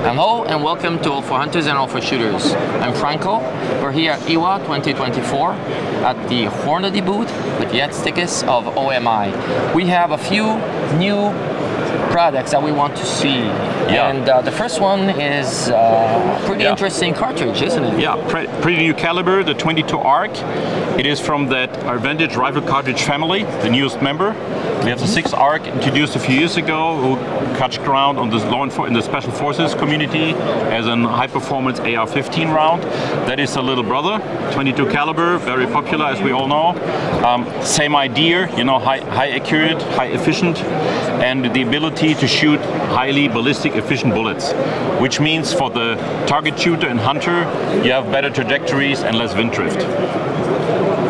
Hello and welcome to All for Hunters and All for Shooters. I'm Franco. We're here at IWA 2024 at the Hornady booth with Jens Stickes of OMI. We have a few new products that we want to see. Yeah. And the first one is pretty interesting cartridge, isn't it? Yeah, pretty new caliber, the 22 ARC. It is from that Advanced Rifle Cartridge family, the newest member. We have the 6 ARC introduced a few years ago, who touched ground on in the Special Forces community as a high-performance AR-15 round. That is a little brother, 22 caliber, very popular as we all know. Same idea, you know, high accurate, high efficient, and the ability to shoot highly ballistic efficient bullets, which means for the target shooter and hunter, you have better trajectories and less wind drift.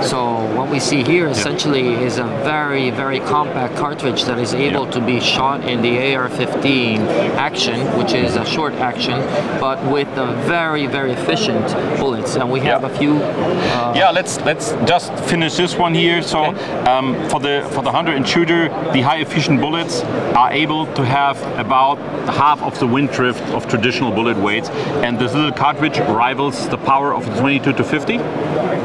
So what we see here essentially is a very, very compact cartridge that is able to be shot in the AR-15 action, which is a short action, but with a very, very efficient bullets. And we have a few. Let's just finish this one here. So for the hunter and shooter, the high efficient bullets are able to have about half of the wind drift of traditional bullet weights, and this little cartridge rivals the power of the 22 to 50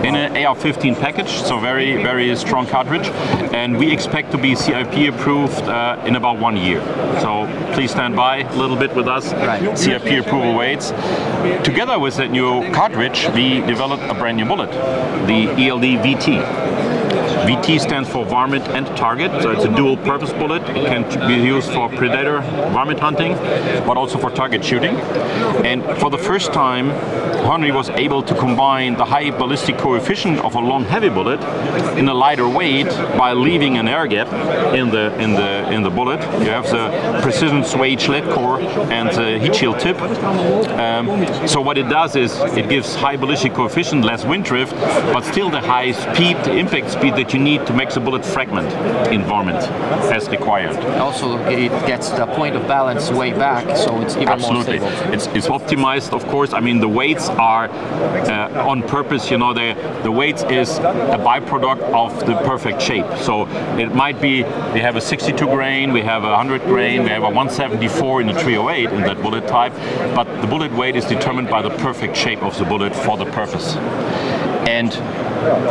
in an AR-15 package. So very, very strong cartridge, and we expect to be CIP approved in about 1 year. So please stand by a little bit with us. Right. CIP approval waits. Together with that new cartridge, we developed a brand new bullet, the ELD-VT. VT stands for varmint and target, so it's a dual purpose bullet. It can be used for predator varmint hunting, but also for target shooting. And for the first time, Hornady was able to combine the high ballistic coefficient of a long heavy bullet in a lighter weight by leaving an air gap in the bullet. You have the precision swage lead core and the heat shield tip. So what it does is it gives high ballistic coefficient, less wind drift, but still the high speed, the impact speed that you need to make the bullet fragment in varmint as required. Also, it gets the point of balance way back, so it's even more stable. It's optimized, of course. I mean, the weights are on purpose. You know, the weights is a byproduct of the perfect shape. So it might be we have a 62 grain, we have a 100 grain, we have a 174 in the 308 in that bullet type, but the bullet weight is determined by the perfect shape of the bullet for the purpose. And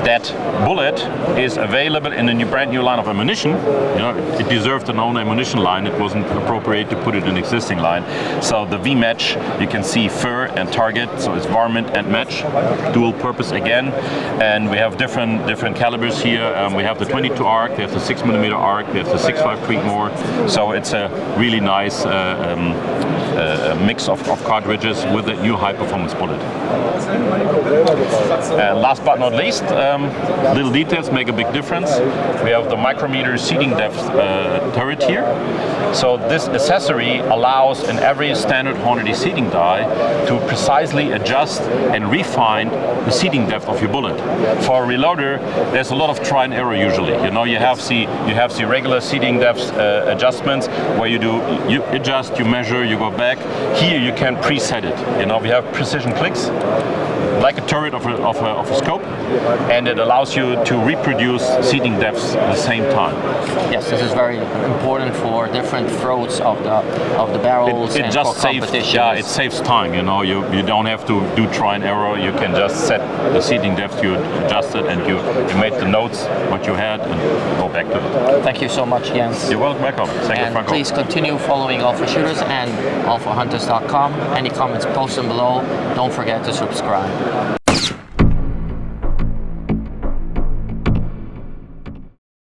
that bullet is available in a brand new line of ammunition. You know, it deserved an own ammunition line. It wasn't appropriate to put it in an existing line. So the V-Match, you can see fur and target, so it's varmint and match, dual purpose again. And we have different calibers here. We have the 22 ARC, we have the 6mm ARC, we have the 6.5 Creedmoor. So it's a really nice mix of cartridges with a new high-performance bullet. And last but not least, little details make a big difference. We have the Micrometer seating depth turret here. So this accessory allows in every standard Hornady seating die to precisely adjust and refine the seating depth of your bullet. For a reloader, there's a lot of try and error usually. You know, you have the regular seating depth adjustments where you adjust, you measure, you go back. Here you can preset it. You know, we have precision clicks, like a turret of a scope, and it allows you to reproduce seating depths at the same time. Yes, this is very important for different throats of the barrels and for competition. Yeah, it saves time. You know, you don't have to do try and error. You can just set the seating depth, you adjust it, and you made the notes what you had and go back to it. Thank you so much, Jens. You're welcome. Thank you, Franco. Please continue following All for Shooters and allforhunters.com. Any comments, post them below. Don't forget to subscribe.